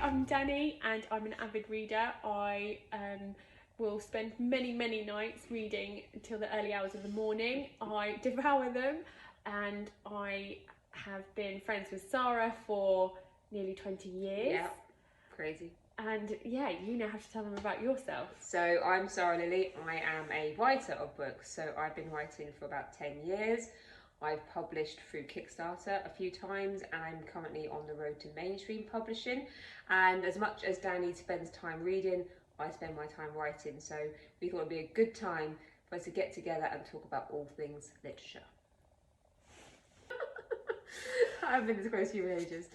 I'm Danny and I'm an avid reader. I will spend many nights reading until the early hours of the morning. I devour them, and I have been friends with Sarah for nearly 20 years. Yeah, crazy. And yeah, you now have to tell them about yourself. So I'm Sarah Lily. I am a writer of books. So I've been writing for about 10 years. I've published through Kickstarter a few times, and I'm currently on the road to mainstream publishing. And as much as Danny spends time reading, I spend my time writing. So we thought it'd be a good time for us to get together and talk about all things literature. I haven't been this close to you in ages.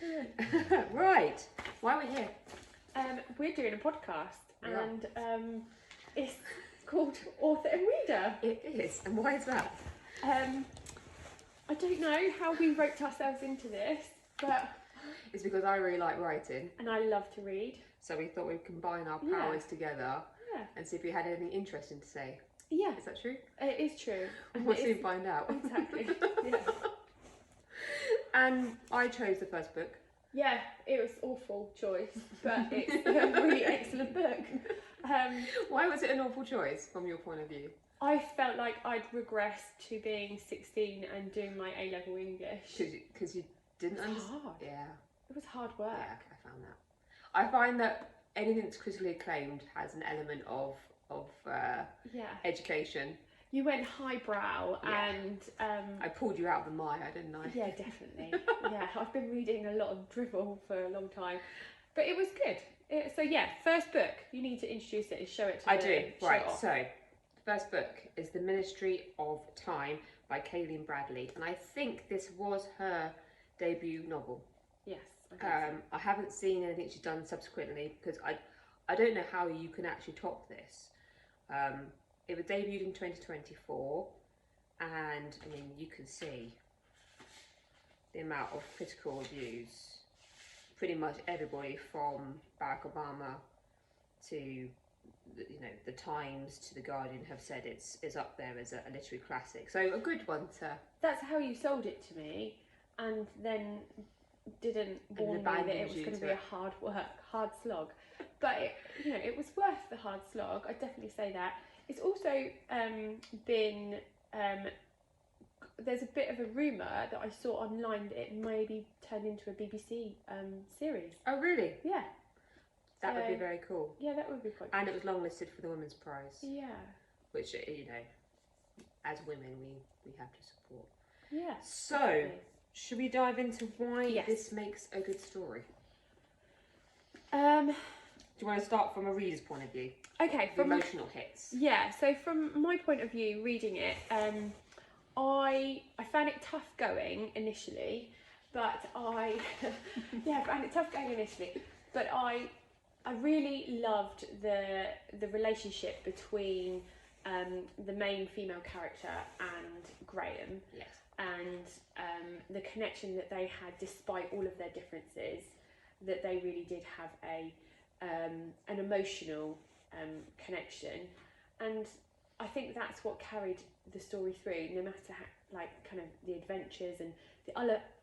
Right, why are we here? We're doing a podcast, Yeah. and it's called Author and Reader. It is, and why is that? I don't know how we roped ourselves into this, but... It's because I really like writing. And I love to read. So we thought we'd combine our powers together and see if we had anything interesting to say. Yeah. Is that true? It is true. We'll soon find out. Exactly, yeah. And I chose the first book. Yeah, it was awful choice, but it's a really excellent book. Why was it an awful choice from your point of view? I felt like I'd regressed to being 16 and doing my A-level English. Because you didn't understand? Hard. Yeah. It was hard work. Yeah, I found that. I find that anything that's critically acclaimed has an element of education. You went highbrow, and I pulled you out of the mire, didn't I? yeah, definitely. Yeah, I've been reading a lot of drivel for a long time, but it was good. So yeah, first book. You need to introduce it and show it to I the, do. show Right. it off. So the first book is The Ministry of Time by Kaliane Bradley, and I think this was her debut novel. Yes. I I haven't seen anything she's done subsequently, because I don't know how you can actually top this. It was debuted in 2024, and I mean, you can see the amount of critical reviews. Pretty much everybody from Barack Obama to the Times to the Guardian have said it's up there as a literary classic. So a good one to. That's how you sold it to me, and then didn't warn me that it was going to be a hard slog. But it was worth the hard slog. I'd definitely say that. It's also been, there's a bit of a rumour that I saw online that it may be turned into a BBC series. Oh really? Yeah. That would be very cool. Yeah, that would be quite cool. And it was longlisted for the Women's Prize. Yeah. Which, as women, we have to support. Yeah. So, definitely. Should we dive into why this makes a good story? Do you want to start from a reader's point of view? Okay. The emotional hits. Yeah, so from my point of view, reading it, I found it tough going initially, but I really loved the relationship between the main female character and Graham. Yes. And the connection that they had, despite all of their differences, that they really did have an emotional connection, and I think that's what carried the story through, no matter how, kind of the adventures and the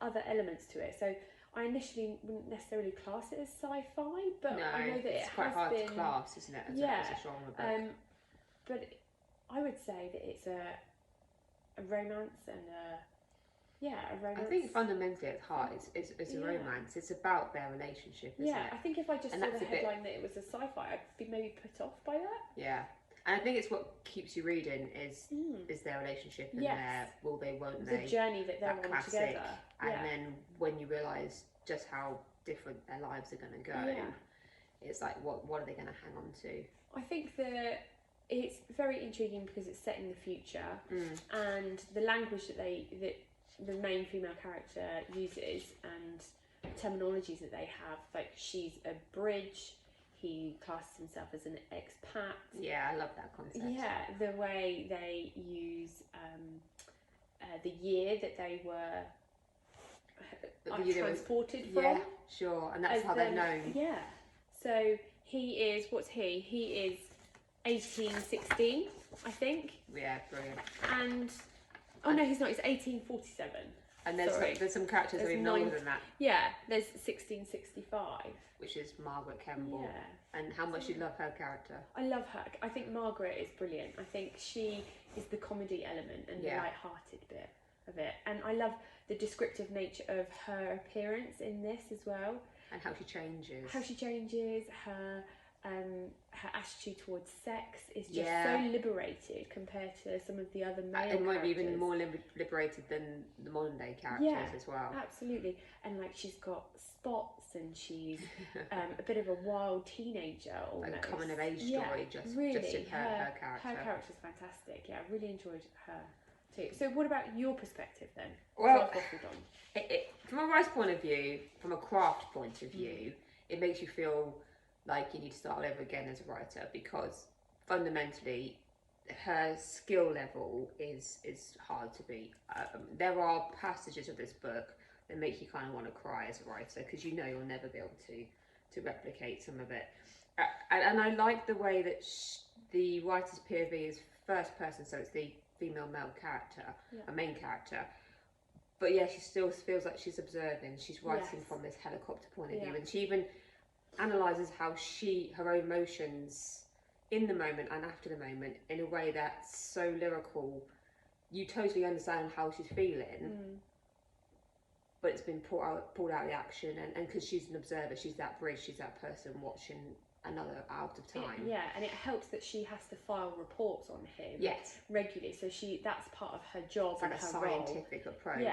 other elements to it. So I initially wouldn't necessarily class it as sci-fi, but No, I know that it's quite hard to class, isn't it? As a genre book. But I would say that it's a romance and a romance. I think fundamentally at heart it's a romance. It's about their relationship, isn't it? I think if I just saw the headline that it was a sci-fi, I'd be maybe put off by that. Yeah. And I think it's what keeps you reading is their relationship and their will they, won't they. The journey that they're on together. And then when you realise just how different their lives are going to go, it's like, what are they going to hang on to? I think that it's very intriguing because it's set in the future, and the language that the main female character uses and terminologies that they have, like she's a bridge, he classes himself as an expat. Yeah, I love that concept. Yeah, the way they use the year that they were transported from. Yeah, sure, and that's how they're known. Yeah, so he is 1816, I think. Yeah, brilliant. And no, he's not. He's 1847. And there's some characters that are even older than that. Yeah, there's 1665. Which is Margaret Kemble. Yeah. And how much you love her character. I love her. I think Margaret is brilliant. I think she is the comedy element and the light-hearted bit of it. And I love the descriptive nature of her appearance in this as well. And how she changes. Her attitude towards sex is just so liberated compared to some of the other male characters. It might be even more liberated than the modern day characters as well. Absolutely. And like she's got spots and she's a bit of a wild teenager almost. Like a coming of age story just in her character. Her character's fantastic. Yeah, I really enjoyed her too. So what about your perspective then? Well, from a writer's point of view, from a craft point of view, it makes you feel like you need to start all over again as a writer, because fundamentally her skill level is hard to beat. There are passages of this book that make you kind of want to cry as a writer, because you know you'll never be able to replicate some of it. And I like the way that the writer's POV is first person, so it's the female male character, a main character. But yeah, she still feels like she's observing. She's writing from this helicopter point of view, and she even analyses how her emotions in the moment and after the moment in a way that's so lyrical. You totally understand how she's feeling, but it's been pulled out of the action, and because she's an observer, she's that bridge, she's that person watching another out of time. And it helps that she has to file reports on him regularly, so that's part of her job, it's and like her a scientific approach.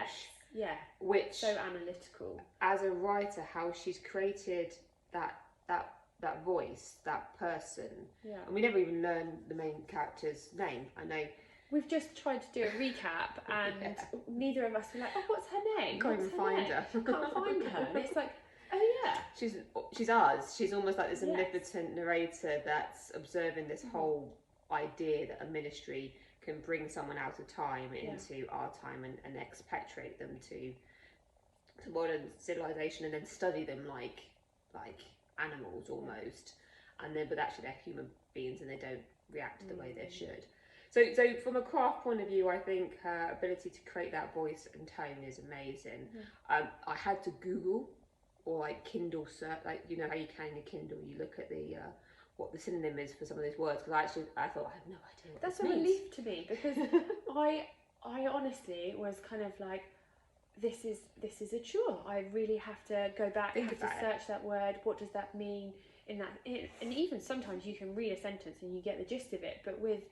Which so analytical. As a writer, how she's created that voice, that person. And we never even learn the main character's name. I know we've just tried to do a recap, and neither of us were like, "Oh, what's her name? Can't even find her. Can't find her." And it's like, oh yeah, she's ours. She's almost like this omnipotent narrator that's observing this whole idea that a ministry can bring someone out of time into our time and expatriate them to modern civilization, and then study them like animals almost, and then but actually they're human beings and they don't react the way they should. So from a craft point of view, I think her ability to create that voice and tone is amazing. I had to Google or like Kindle search, like you know how you can in your Kindle, you look at the what the synonym is for some of these words, because I thought I have no idea what that's this a means. relief to me, because I honestly was kind of like, this is a chore. I really have to go back and search that word. What does that mean in that? And even sometimes you can read a sentence and you get the gist of it. But with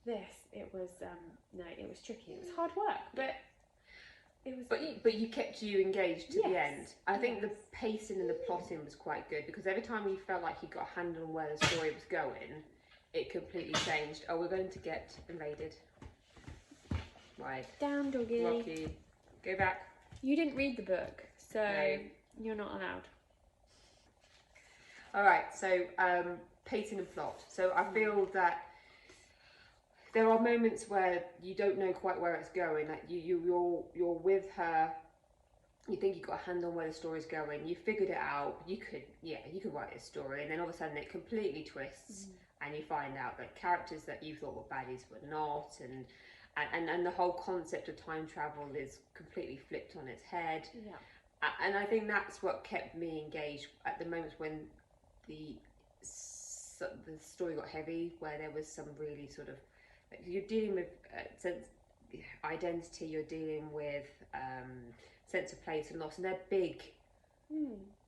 this, it was it was tricky. It was hard work, but it was. But you kept you engaged to the end. I think the pacing and the plotting was quite good, because every time you felt like you got a handle on where the story was going, it completely changed. Oh, we're going to get invaded. Right. Down, doggy. Rocky. Go back. You didn't read the book, so you're not allowed. All right, so pacing and plot. So I feel that there are moments where you don't know quite where it's going. Like you're with her. You think you've got a hand on where the story's going. You figured it out. You could write this story, and then all of a sudden it completely twists, and you find out that characters that you thought were baddies were not, and the whole concept of time travel is completely flipped on its head. And I think that's what kept me engaged at the moments when the story got heavy, where there was some really sort of, you're dealing with identity, you're dealing with sense of place and loss, and they're big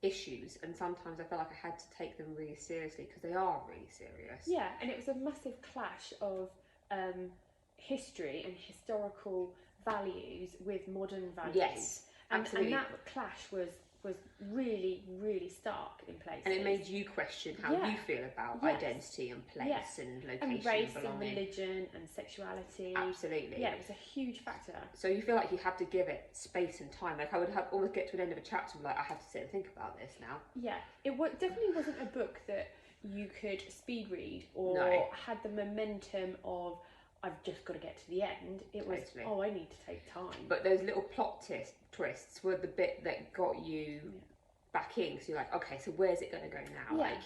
issues, and sometimes I felt like I had to take them really seriously, because they are really serious. And it was a massive clash of history and historical values with modern values. Absolutely. And that clash was really, really stark in places. And it made you question how you feel about identity and place and location and race and belonging. And religion and sexuality. Absolutely. Yeah, it was a huge factor. So you feel like you have to give it space and time. Like I would almost get to an end of a chapter and like, I have to sit and think about this now. Yeah, it definitely wasn't a book that you could speed read or had the momentum of, I've just got to get to the end. It was, I need to take time. But those little plot twists were the bit that got you back in. So you're like, okay, so where's it going to go now? Like,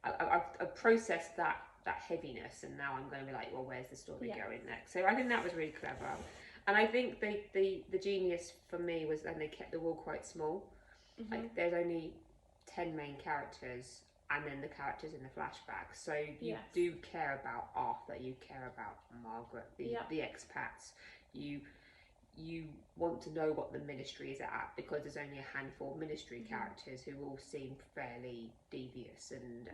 I've processed that heaviness, and now I'm going to be like, well, where's the story going next? So I think that was really clever. And I think the genius for me was then they kept the wall quite small. Like there's only 10 main characters, and then the characters in the flashbacks. So you do care about Arthur, you care about Margaret, the expats. You want to know what the ministry is at, because there's only a handful of ministry characters who all seem fairly devious and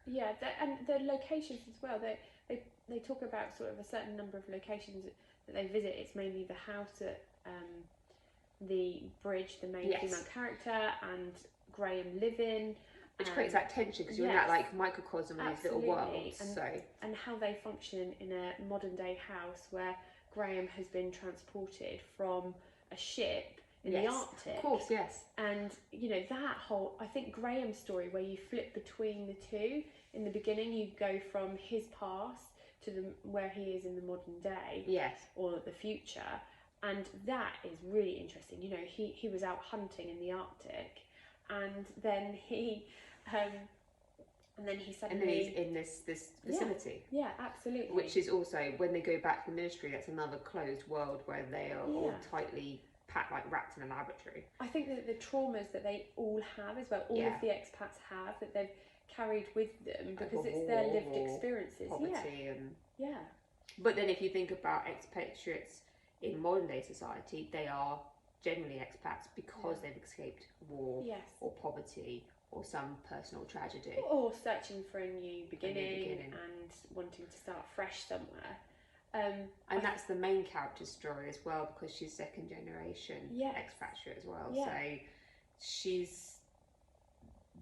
and the locations as well. They talk about sort of a certain number of locations that they visit. It's mainly the house at the bridge, the main female character, and Graham live in. Which creates that tension, because you're in that like microcosm of these little worlds. And how they function in a modern day house where Graham has been transported from a ship in the Arctic. Of course, yes. And you know, that whole, I think Graham's story, where you flip between the two. In the beginning, you go from his past to where he is in the modern day, or the future, and that is really interesting. You know, he was out hunting in the Arctic, and then he suddenly, and then he's in this facility. Yeah, absolutely. Which is also, when they go back to the ministry, that's another closed world where they are all tightly packed, like rats in a laboratory. I think that the traumas that they all have as well, all of the expats have, that they've carried with them, because it's their lived experiences. Poverty and But then if you think about expatriates in modern day society, they are generally expats because they've escaped war or poverty or some personal tragedy, or searching for a new beginning and wanting to start fresh somewhere. And that's the main character's story as well, because she's second generation expatriate as well. So she's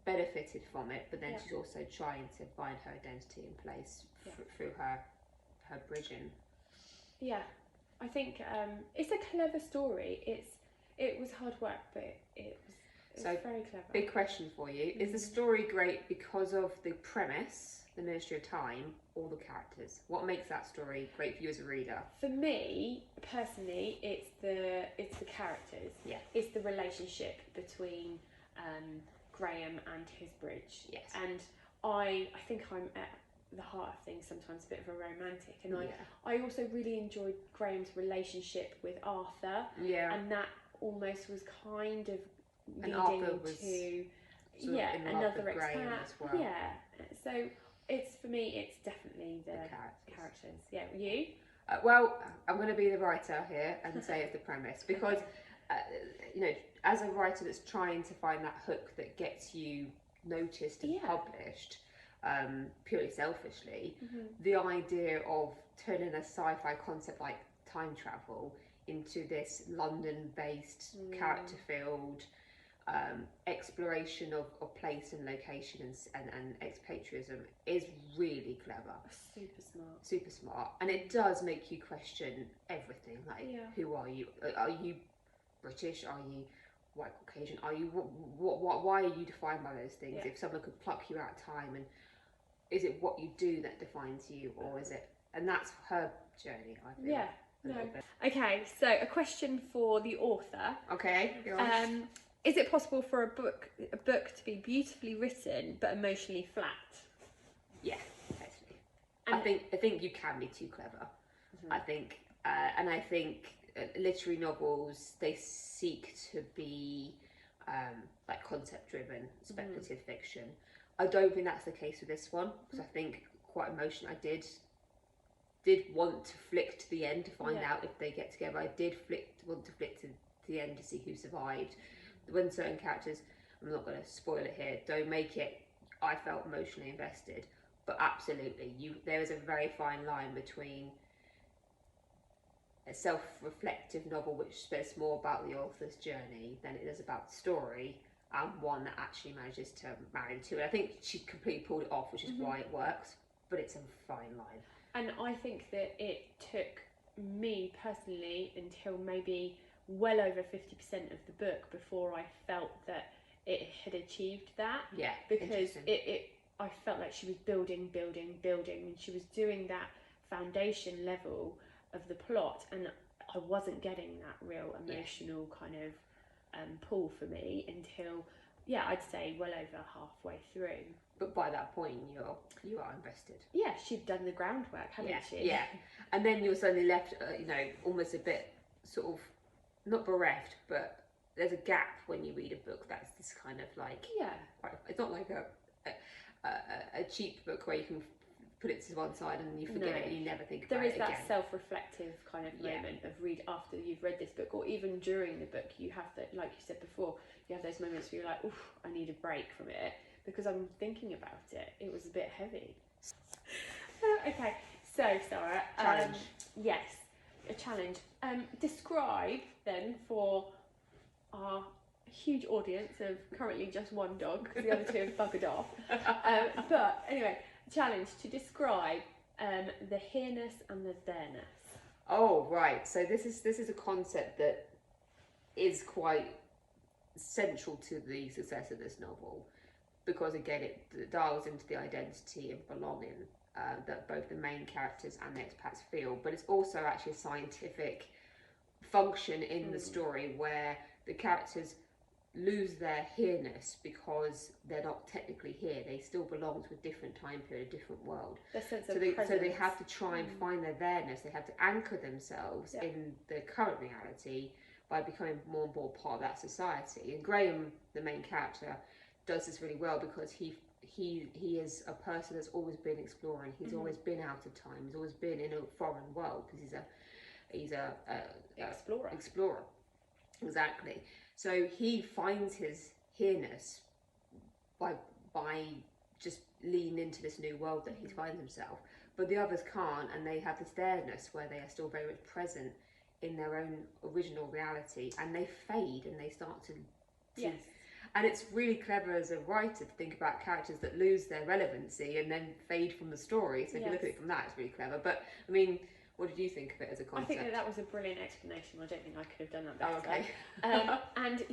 benefited from it, but then she's also trying to find her identity in place through her bridging. Yeah, I think it's a clever story. It was hard work, but it was very clever. Big question for you: is the story great because of the premise, the Ministry of Time, or the characters? What makes that story great for you as a reader? For me personally, it's the characters. Yeah, it's the relationship between Graham and his bridge. Yes. And I think I'm at the heart of things sometimes a bit of a romantic, and I also really enjoyed Graham's relationship with Arthur. Yeah. And that almost was kind of leading to another expat. As well. Yeah. So for me it's definitely the characters. Yeah, you? Well, I'm going to be the writer here and say it's the premise, because you know, as a writer that's trying to find that hook that gets you noticed and published, purely selfishly, the idea of turning a sci-fi concept like time travel into this London-based, character-filled exploration of place and location and expatriatism is really clever. Super smart. And it does make you question everything. Like, who are you? Are you British? Are you white Caucasian? Are you why are you defined by those things? If someone could pluck you out of time, and is it what you do that defines you, or is it? And that's her journey, I feel. Okay, so a question for the author. Okay, go on. Is it possible for a book to be beautifully written but emotionally flat? Yeah, totally. I think you can be too clever. I think, and I think literary novels, they seek to be like concept driven, speculative fiction. I don't think that's the case with this one, because I think quite emotional. I did want to flick to the end to find out if they get together. I did want to flick to the end to see who survived. When certain characters, I'm not going to spoil it here, don't make it, I felt emotionally invested. But absolutely, there is a very fine line between a self-reflective novel which says more about the author's journey than it is about the story, and one that actually manages to marry the two. And I think she completely pulled it off, which is why it works, but it's a fine line. And I think that it took me personally until maybe well over 50% of the book before I felt that it had achieved that. Yeah, because I felt like she was building, and she was doing that foundation level of the plot, and I wasn't getting that real emotional kind of pull for me until yeah, I'd say well over halfway through. But by that point, you are invested. Yeah, she'd done the groundwork, hadn't she? Yeah, and then you're suddenly left, almost a bit sort of not bereft, but there's a gap when you read a book that's this kind of like, it's not like a cheap book where you can put it to one side and you forget it and you never think about it again. There is that self-reflective kind of moment of read after you've read this book, or even during the book. You have that, like you said before, you have those moments where you're like, oof, I need a break from it because I'm thinking about it. It was a bit heavy. Okay, so Sarah, challenge. Yes, a challenge. Describe then for our huge audience of currently just one dog, because the other two have buggered off. But anyway, challenge to describe the here-ness and the there-ness. Oh, right. So this is a concept that is quite central to the success of this novel, because again it dials into the identity and belonging that both the main characters and the expats feel, but it's also actually a scientific function in the story where the characters lose their here-ness because they're not technically here. They still belong to a different time period, a different world. So they have to try and find their there-ness. They have to anchor themselves in their current reality by becoming more and more part of that society. And Graham, the main character, does this really well because he is a person that's always been exploring. He's always been out of time. He's always been in a foreign world because he's a explorer. Exactly. So he finds his here-ness by just leaning into this new world that he finds himself. But the others can't, and they have this there-ness where they are still very much present in their own original reality, and they fade and they start to yes. And it's really clever as a writer to think about characters that lose their relevancy and then fade from the story. So if you look at it from that, it's really clever. But I mean, what did you think of it as a concept? I think that was a brilliant explanation. I don't think I could have done that better. Oh, okay. And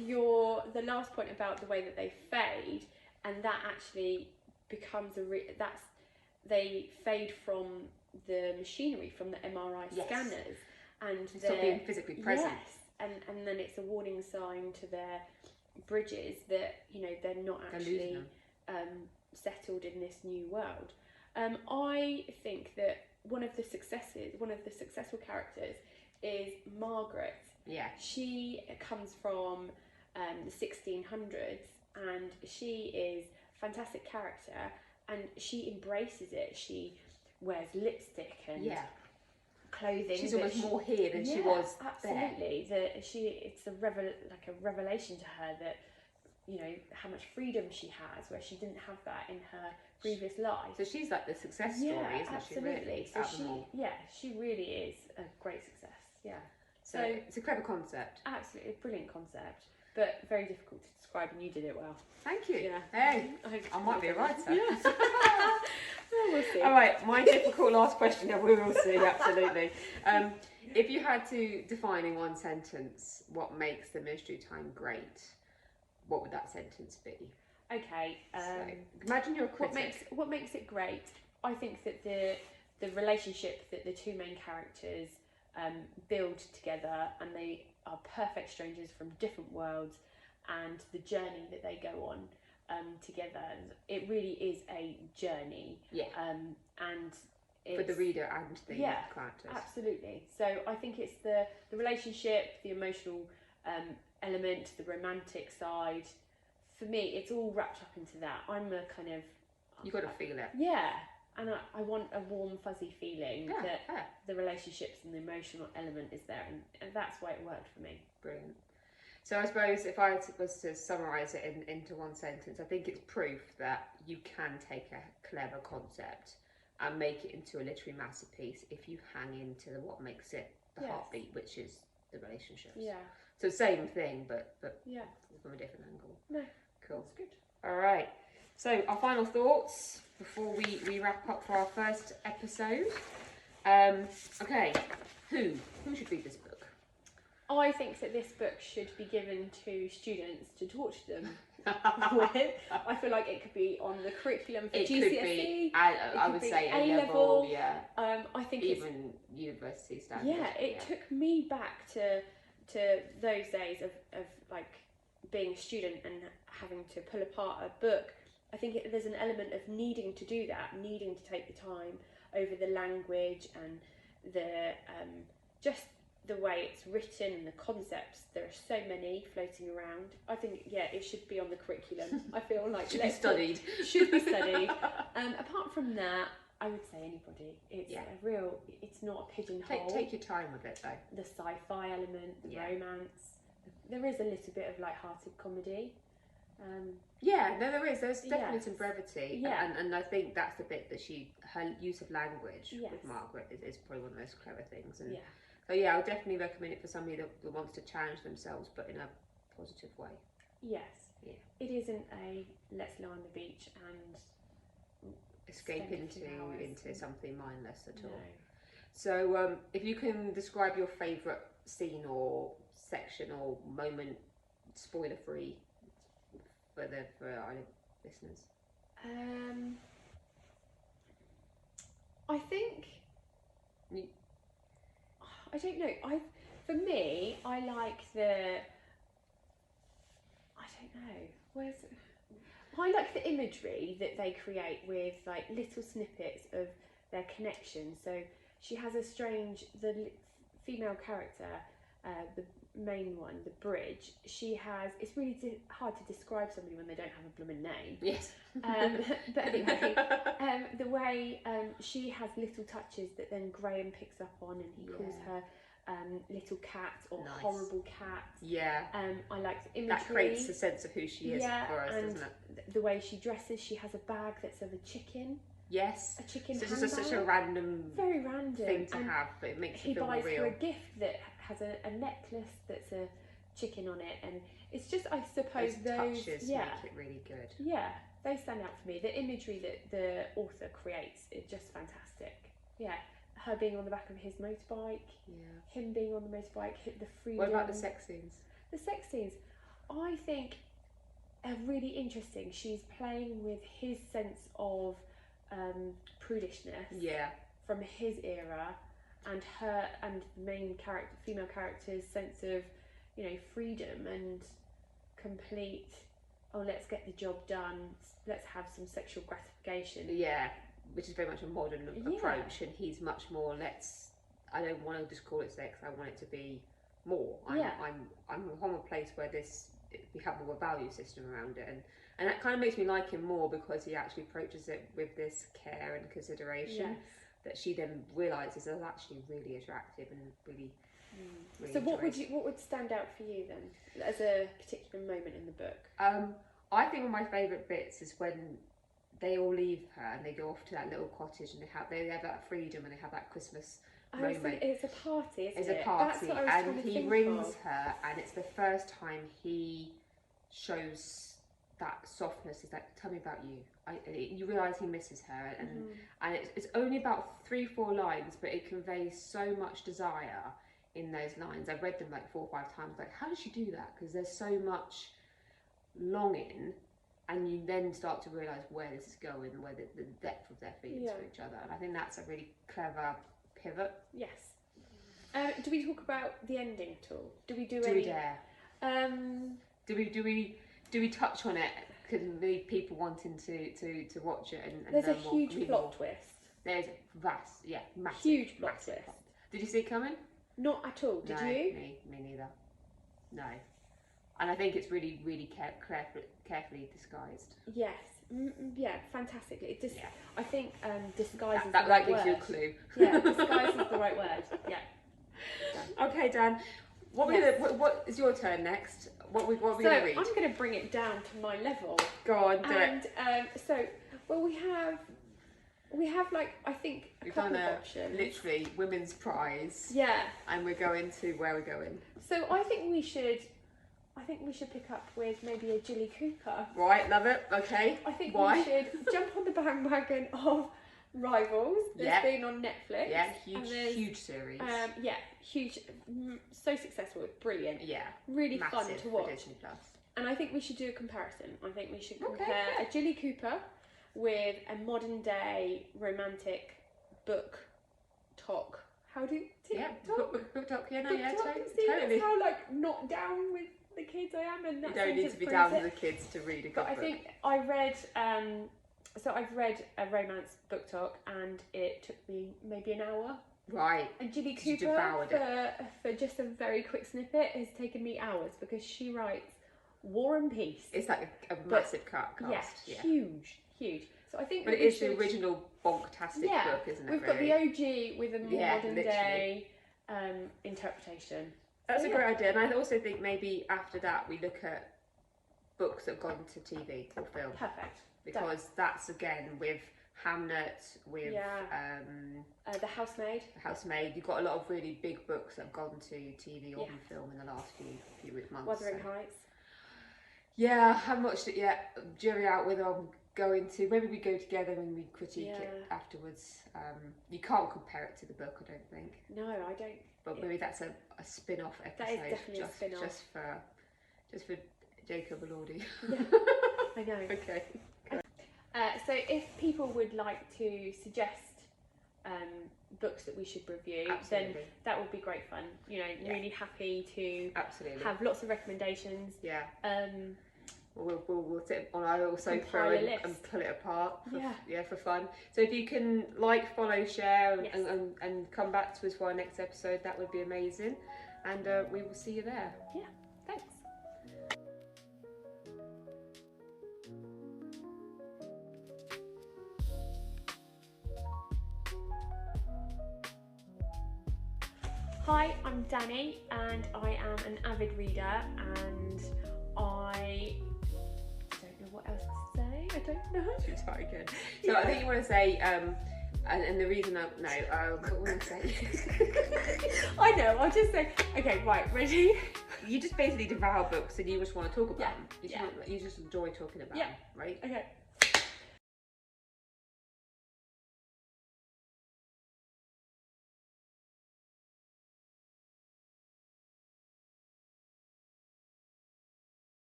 the last point about the way that they fade, and that actually becomes they fade from the machinery, from the MRI scanners, and stop being physically present. Yes, and then it's a warning sign to their bridges that they're not actually settled in this new world. I think that one of the successful characters is Margaret. Yeah. She comes from the 1600s, and she is a fantastic character, and she embraces it. She wears lipstick and clothing. She's almost more here than she was absolutely. there. It's a revelation to her that how much freedom she has, where she didn't have that in her previous life. So she's like the success story, isn't absolutely. she? Really? So she really is a great success. Yeah. So it's a clever concept. Absolutely, a brilliant concept, but very difficult to describe, and you did it well. Thank you. Yeah. Hey, I might be a writer. Yeah. Well, we'll see. All right, my difficult last question. Yeah, we will see. Absolutely. If you had to define in one sentence what makes the Mystery Time great, what would that sentence be? Okay. So, imagine you're a critic. What makes it great? I think that the relationship that the two main characters build together, and they are perfect strangers from different worlds, and the journey that they go on together. It really is a journey. Yeah. And for the reader and the characters. Absolutely. So I think it's the relationship, the emotional element, the romantic side. For me, it's all wrapped up into that. I'm a kind of... You've got to feel it. Yeah. And I want a warm, fuzzy feeling that the relationships and the emotional element is there. And that's why it worked for me. Brilliant. So I suppose if I was to summarise it into one sentence, I think it's proof that you can take a clever concept and make it into a literary masterpiece if you hang into what makes it the heartbeat, which is the relationships. Yeah. So same thing, but from a different angle. No. Cool. That's good. All right. So our final thoughts before we wrap up for our first episode. Okay. Who should read this book? I think that this book should be given to students to torture them with. I feel like it could be on the curriculum for GCSE. Could be, I would say A-level, I think even university standards. Yeah, it took me back to those days of like being a student and having to pull apart a book, I think there's an element of needing to do that, needing to take the time over the language and the just the way it's written and the concepts. There are so many floating around. I think, yeah, it should be on the curriculum. I feel like should be studied. Should be studied. Apart from that, I would say anybody. It's it's not a pigeonhole. Take your time with it though. The sci-fi element, the romance. There is a little bit of light-hearted comedy. There is. There's definitely some brevity. Yeah. And I think that's the bit that her use of language Yes. with Margaret is probably one of those clever things. And Yeah. so yeah, I would definitely recommend it for somebody that wants to challenge themselves, but in a positive way. Yes. Yeah. It isn't a let's lie on the beach and escape spend a few hours. into something mindless at all. No. So if you can describe your favourite scene or section or moment, spoiler free, for our listeners. I think I don't know. For me, I like the. I don't know. I like the imagery that they create with little snippets of their connection. So she has the female character, the main one, the bridge. It's really hard to describe somebody when they don't have a blooming name. Yes. But anyway, the way she has little touches that then Graham picks up on, and he calls her little cat or horrible cat. Yeah. I like the imagery. That creates a sense of who she is for us, doesn't it? The way she dresses, she has a bag that's of a chicken. Yes. A chicken So handbag. it's just such a random, very random thing to have, but it makes it feel more real. He buys her a gift that has a necklace that's a chicken on it, and it's just, I suppose, those touches make it really good. Yeah, they stand out for me. The imagery that the author creates is just fantastic. Yeah, her being on the back of his motorbike. Yeah. Him being on the motorbike, the freedom. What about the sex scenes? The sex scenes, I think, are really interesting. She's playing with his sense of prudishness. Yeah. From his era, and the main character, female character's sense of, freedom and complete. Oh, let's get the job done. Let's have some sexual gratification. Yeah, which is very much a modern approach, and he's much more. I don't want to just call it sex. I want it to be more. I'm from a place where we have more of a value system around it, and that kind of makes me like him more because he actually approaches it with this care and consideration. Yes. That she then realises is actually really attractive and really. Really so what would stand out for you then as a particular moment in the book? I think one of my favourite bits is when they all leave her and they go off to that little cottage and they have that freedom and they have that Christmas moment. It's a party, isn't it? It's a party, That's what I was and he rings her, and it's the first time he shows that softness. Is like, tell me about you. You realise he misses her, and it's only about 3-4 lines, but it conveys so much desire in those lines. I've read them 4 or 5 times. How does she do that? Because there's so much longing, and you then start to realise where this is going, where the depth of their feelings for each other. And I think that's a really clever pivot. Yes. Do we talk about the ending at all? Do we we dare? Do we touch on it? Because leave people wanting to watch it and there's know a huge plot twist. There's massive, huge plot twist. Did you see it coming? Not at all. Did you? Me neither. No. And I think it's really, really carefully disguised. Yes. Yeah, fantastically. It just, I think disguise is that the right gives word. you a clue. Yeah, disguise is the right word. Yeah. Okay, Dan. What is your turn next? What are we going to read? I'm going to bring it down to my level. Go on, do it. We have I think a couple of options. Literally women's prize. Yeah. And we're going to where we're going. So I think we should pick up with maybe a Jilly Cooper. Right, love it. Okay. I think we should jump on the bandwagon of Rivals. That's been on Netflix. Yeah, huge series. Huge, so successful, brilliant. Yeah. Really massive fun to watch. Disney Plus. And I think we should do a comparison. I think we should compare a Jilly Cooper with a modern day romantic book talk. How do book talk? Yeah, no, book yeah, talk? totally. How not down with the kids I am, and You that don't need sentence to be proves down to it. the kids to read a good But I book. think I read, so I've read a romance book talk, and it took me maybe an hour. Right. And Julie You Cooper, devoured it. for just a very quick snippet, has taken me hours because she writes War and Peace. It's like a massive cast. Yeah, huge. So I think. But it is the original bonktastic book, isn't it? We've got the OG with a more modern day interpretation. That's a great idea, and I also think maybe after that we look at books that have gone to TV or film. Perfect. Because that's again with Hamnet, with The Housemaid. You've got a lot of really big books that have gone to TV or film in the last few months. Wuthering Heights. Yeah, I haven't watched it yet. Jury out whether I'm going to. Maybe we go together and we critique it afterwards. You can't compare it to the book, I don't think. No, I don't. But maybe that's a spin-off episode. That is definitely a spin-off. Just for Jacob Elordi. Yeah, I know. Okay. So if people would like to suggest books that we should review, then that would be great fun. You know, really happy to have lots of recommendations. Yeah. We'll sit on our little sofa and pull it apart for fun. So if you can follow, share and come back to us for our next episode, that would be amazing. And we will see you there. Yeah, thanks. Hi, I'm Danny and I am an avid reader, and I don't know what else to say. I don't know. Should try again. So I think you want to say, and the reason what want to say? I know, I'll just say, okay, right, ready? You just basically devour books and you just want to talk about them. You just enjoy talking about them, right? Okay.